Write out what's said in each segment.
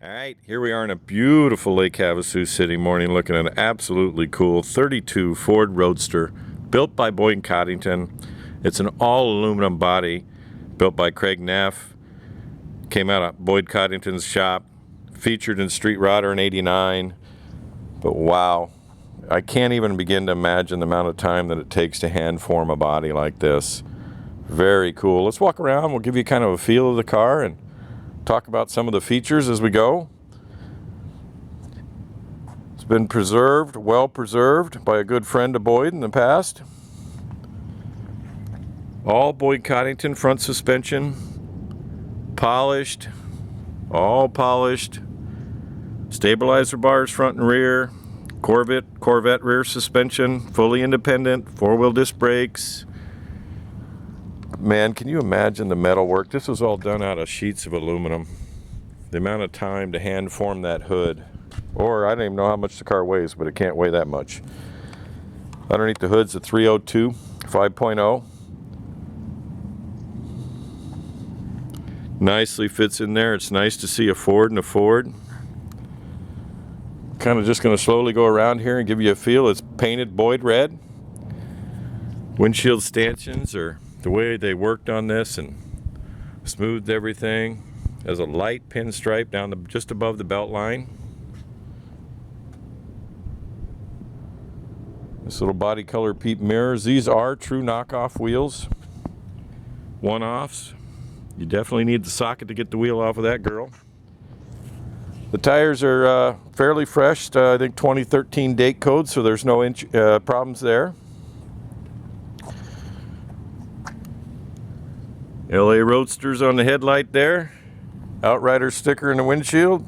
All right, here we are in a beautiful Lake Havasu City morning looking at an absolutely cool 32 Ford Roadster built by Boyd & Coddington. It's an all aluminum body built by Craig Neff. Came out of Boyd Coddington's shop, featured in Street Rodder in '89. But wow, I can't even begin to imagine the amount of time that it takes to hand form a body like this. Very cool. Let's walk around. We'll give you kind of a feel of the car and talk about some of the features as we go. It's been preserved, well preserved by a good friend of Boyd in the past. All Boyd Coddington front suspension, polished, all polished. Stabilizer bars front and rear, Corvette rear suspension, fully independent, four-wheel disc brakes. Man, can you imagine the metal work? This was all done out of sheets of aluminum. The amount of time to hand form that hood. Or I don't even know how much the car weighs, but it can't weigh that much. Underneath the hood's a 302 5.0. Nicely fits in there. It's nice to see a Ford and a Ford. Kind of just going to slowly go around here and give you a feel. It's painted Boyd red. Windshield stanchions are the way they worked on this and smoothed everything. There's a light pinstripe down just above the belt line. This little body color peep mirrors. These are true knockoff wheels. One-offs. You definitely need the socket to get the wheel off of that girl. The tires are fairly fresh. I think 2013 date code, so there's no problems there. LA Roadsters on the headlight there. Outrider sticker in the windshield.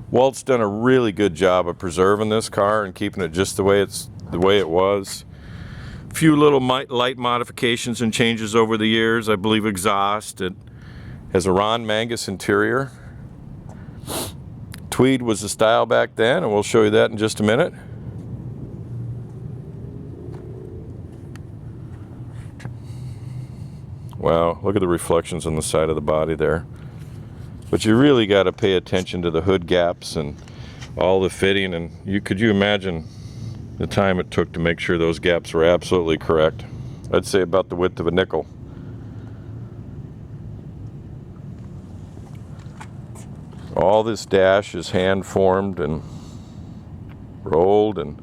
Walt's done a really good job of preserving this car and keeping it just the way it was. A few little light modifications and changes over the years. I believe exhaust. It has a Ron Mangus interior. Tweed was the style back then, and we'll show you that in just a minute. Wow, look at the reflections on the side of the body there. But you really got to pay attention to the hood gaps and all the fitting, and could you imagine the time it took to make sure those gaps were absolutely correct? I'd say about the width of a nickel. All this dash is hand formed and rolled, and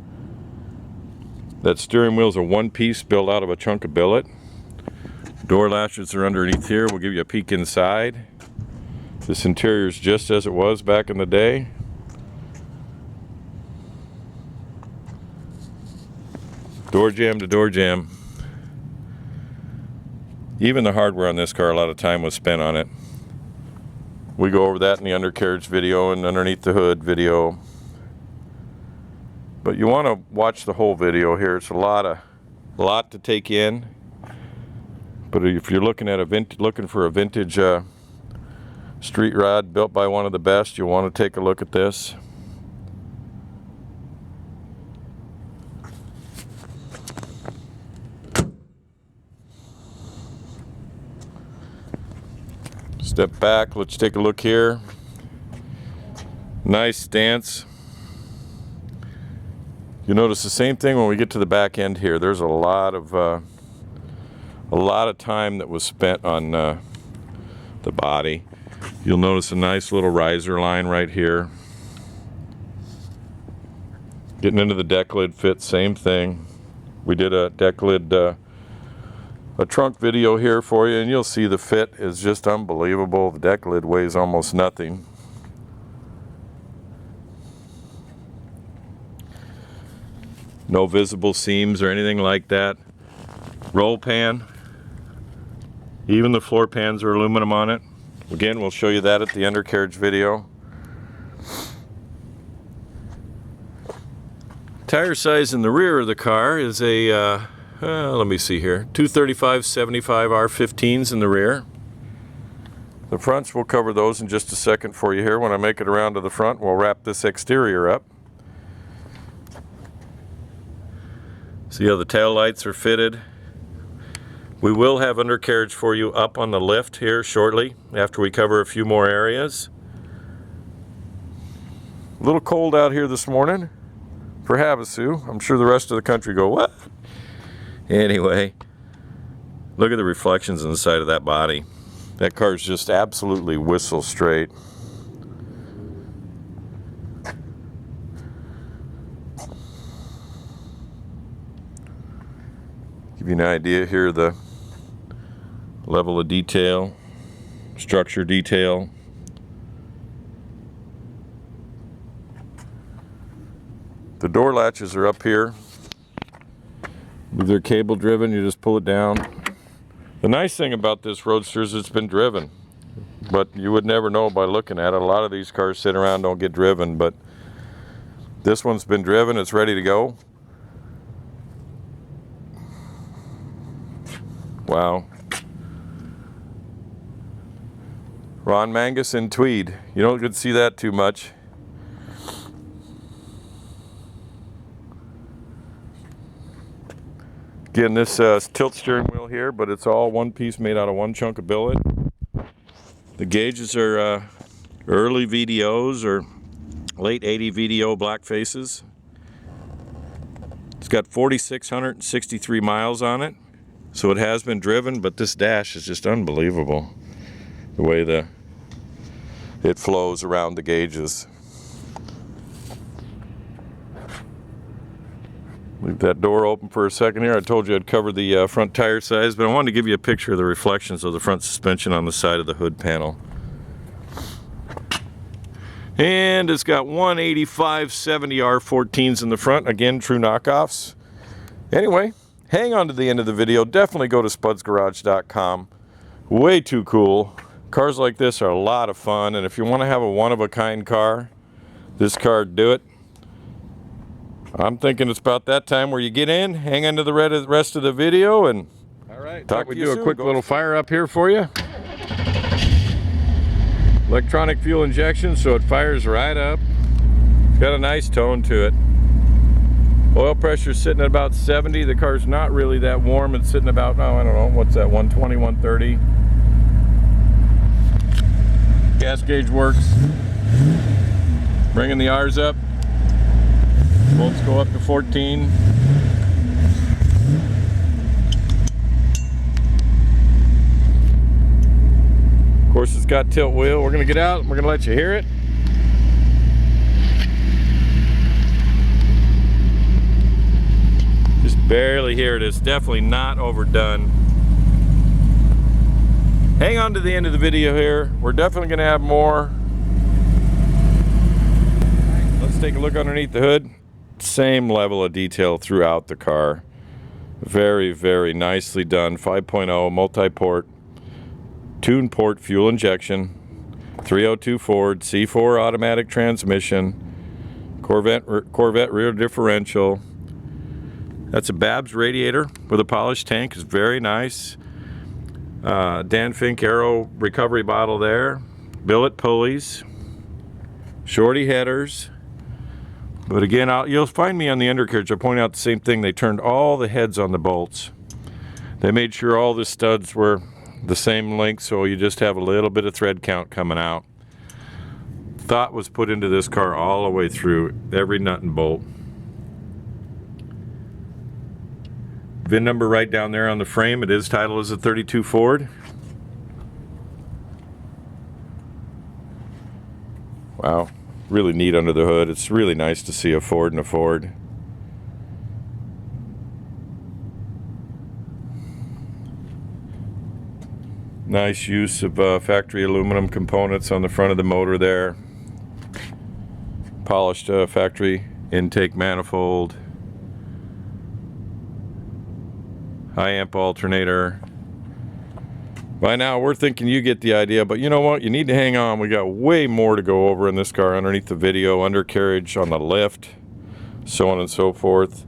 that steering wheel's a one piece built out of a chunk of billet. Door latches are underneath here. We'll give you a peek inside. This interior is just as it was back in the day. Door jamb to door jamb. Even the hardware on this car, a lot of time was spent on it. We go over that in the undercarriage video and underneath the hood video. But you want to watch the whole video here. It's a lot to take in. But if you're looking at looking for a vintage street rod built by one of the best, you'll want to take a look at this. Step back, let's take a look here. Nice stance. You notice the same thing when we get to the back end here. There's a lot of time that was spent on the body. You'll notice a nice little riser line right here. Getting into the deck lid fit, same thing. We did a deck lid, a trunk video here for you, and you'll see the fit is just unbelievable. The deck lid weighs almost nothing. No visible seams or anything like that. Roll pan. Even the floor pans are aluminum on it. Again, we'll show you that at the undercarriage video. Tire size in the rear of the car is a, let me see here, 235/75 R15s in the rear. The fronts, we'll cover those in just a second for you here. When I make it around to the front, we'll wrap this exterior up. See how the tail lights are fitted. We will have undercarriage for you up on the lift here shortly after we cover a few more areas. A little cold out here this morning for Havasu. I'm sure the rest of the country go, what? Anyway, look at the reflections on the side of that body. That car's just absolutely whistle straight. Give you an idea here, the level of detail, structure detail. The door latches are up here. They're cable driven, you just pull it down. The nice thing about this Roadster is it's been driven, but you would never know by looking at it. A lot of these cars sit around, don't get driven, but this one's been driven, it's ready to go. Wow. Ron Mangus in tweed. You don't get to see that too much. Again, this tilt steering wheel here, but it's all one piece made out of one chunk of billet. The gauges are early VDOs or late 80 VDO black faces. It's got 4,663 miles on it, so it has been driven, but this dash is just unbelievable. The way it flows around the gauges. Leave that door open for a second here. I told you I'd cover the front tire size, but I wanted to give you a picture of the reflections of the front suspension on the side of the hood panel. And it's got 185/70 R14s in the front. Again, true knockoffs. Anyway, hang on to the end of the video. Definitely go to spudsgarage.com. Way too cool. Cars like this are a lot of fun, and if you want to have a one-of-a-kind car, this car, do it. I'm thinking it's about that time where you get in, hang on to the rest of the video, and all right, talk we do a quick little fire up here for you. Electronic fuel injection, so it fires right up. It's got a nice tone to it. Oil pressure is sitting at about 70. The car's not really that warm. It's sitting about, oh, I don't know, what's that, 120, 130. Gas gauge works. Bringing the R's up. Volts go up to 14. Of course, it's got tilt wheel. We're going to get out and we're going to let you hear it. Just barely hear it. It's definitely not overdone. Hang on to the end of the video here. We're definitely going to have more. Let's take a look underneath the hood. Same level of detail throughout the car. Very, very nicely done. 5.0 multi-port, tune port fuel injection, 302 Ford, C4 automatic transmission, Corvette rear differential. That's a Babs radiator with a polished tank. It's very nice. Dan Fink Aero recovery bottle there. Billet pulleys, shorty headers. But again, you'll find me on the undercarriage. I point out the same thing. They turned all the heads on the bolts. They made sure all the studs were the same length, so you just have a little bit of thread count coming out. Thought was put into this car all the way through, every nut and bolt. VIN number right down there on the frame. It is titled as a 32 Ford. Wow. Really neat under the hood. It's really nice to see a Ford and a Ford. Nice use of factory aluminum components on the front of the motor there. Polished factory intake manifold. High amp alternator. By now we're thinking you get the idea, but you know what? You need to hang on. We got way more to go over in this car underneath the video. Undercarriage on the lift, so on and so forth.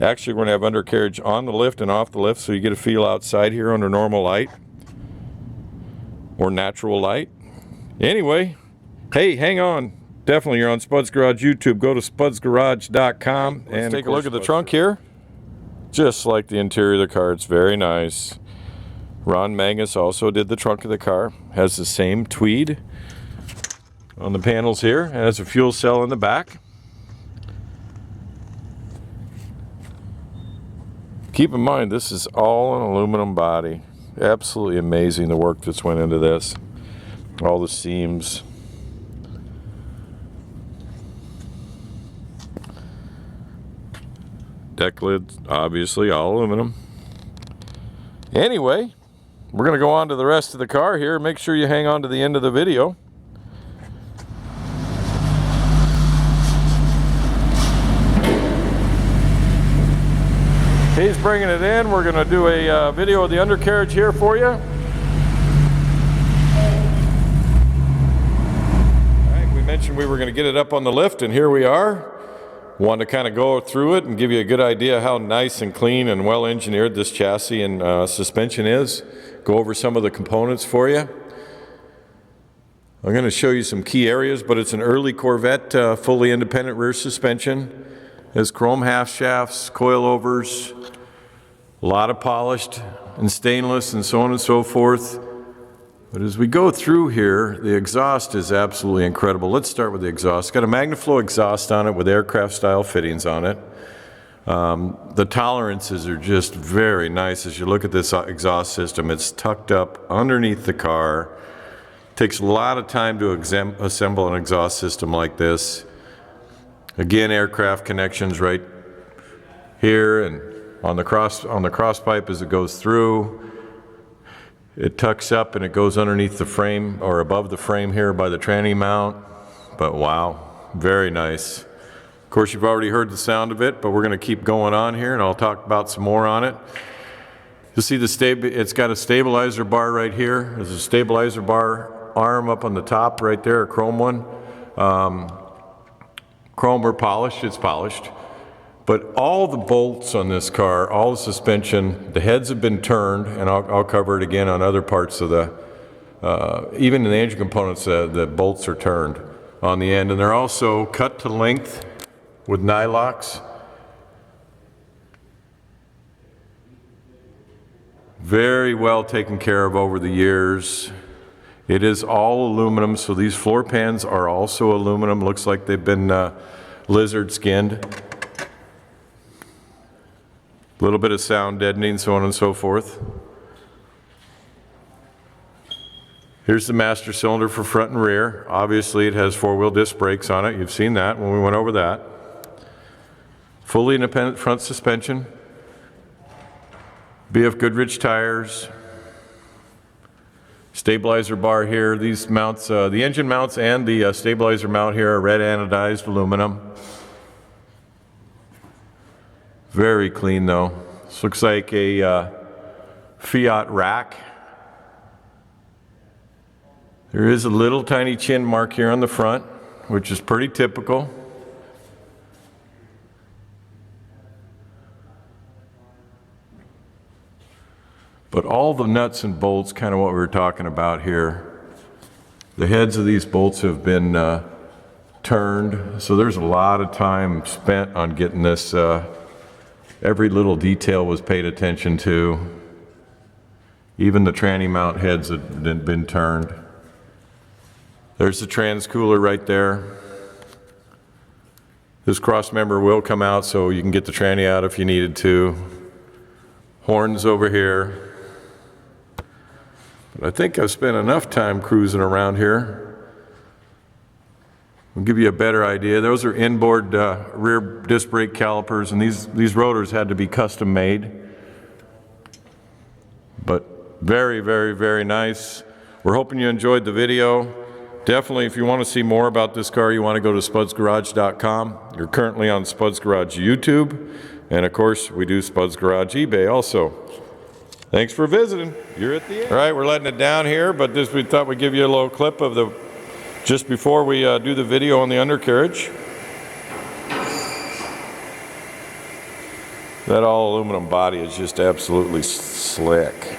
Actually, we're going to have undercarriage on the lift and off the lift, so you get a feel outside here under normal light or natural light. Anyway, hey, hang on. Definitely, you're on Spuds Garage YouTube. Go to spudsgarage.com and take a look at the trunk here. Just like the interior of the car, it's very nice. Ron Mangus also did the trunk of the car. Has the same tweed on the panels here. It has a fuel cell in the back. Keep in mind, this is all an aluminum body. Absolutely amazing the work that's went into this. All the seams. Deck lids, obviously all aluminum. Anyway, we're going to go on to the rest of the car here. Make sure you hang on to the end of the video. He's bringing it in. We're going to do a video of the undercarriage here for you. All right, we mentioned we were going to get it up on the lift, and here we are. Want to kind of go through it and give you a good idea how nice and clean and well engineered this chassis and suspension is. Go over some of the components for you. I'm going to show you some key areas, but it's an early Corvette fully independent rear suspension. It has chrome half shafts, coilovers, a lot of polished and stainless and so on and so forth. But as we go through here, the exhaust is absolutely incredible. Let's start with the exhaust. It's got a MagnaFlow exhaust on it with aircraft style fittings on it. The tolerances are just very nice. As you look at this exhaust system, it's tucked up underneath the car. Takes a lot of time to assemble an exhaust system like this. Again, aircraft connections right here and on the cross pipe as it goes through. It tucks up and it goes underneath the frame or above the frame here by the tranny mount. But wow, very nice. Of course, you've already heard the sound of it, but we're going to keep going on here and I'll talk about some more on it. You'll see it's got a stabilizer bar right here. There's a stabilizer bar arm up on the top right there, a chrome one. Chrome or polished, it's polished. But all the bolts on this car, all the suspension, the heads have been turned, and I'll cover it again on other parts of the, even in the engine components, the bolts are turned on the end. And they're also cut to length with nylocks. Very well taken care of over the years. It is all aluminum, so these floor pans are also aluminum. Looks like they've been lizard skinned. A little bit of sound deadening, so on and so forth. Here's the master cylinder for front and rear. Obviously it has four-wheel disc brakes on it. You've seen that when we went over that. Fully independent front suspension. BF Goodrich tires. Stabilizer bar here. These mounts, the engine mounts and the stabilizer mount here are red anodized aluminum. Very clean though. This looks like a Fiat rack. There is a little tiny chin mark here on the front, which is pretty typical. But all the nuts and bolts, kind of what we were talking about here, the heads of these bolts have been turned, so there's a lot of time spent on getting this. Every little detail was paid attention to. Even the tranny mount heads had been turned. There's the trans cooler right there. This cross member will come out so you can get the tranny out if you needed to. Horns over here. But I think I've spent enough time cruising around here. I'll give you a better idea. Those are inboard rear disc brake calipers, and these rotors had to be custom made. But very, very, very nice. We're hoping you enjoyed the video. Definitely, if you want to see more about this car, you want to go to spudsgarage.com. You're currently on Spuds Garage YouTube, and of course, we do Spuds Garage eBay also. Thanks for visiting. You're at the end. All right, we're letting it down here, but we thought we'd give you a little clip of the just before we do the video on the undercarriage. That all aluminum body is just absolutely slick.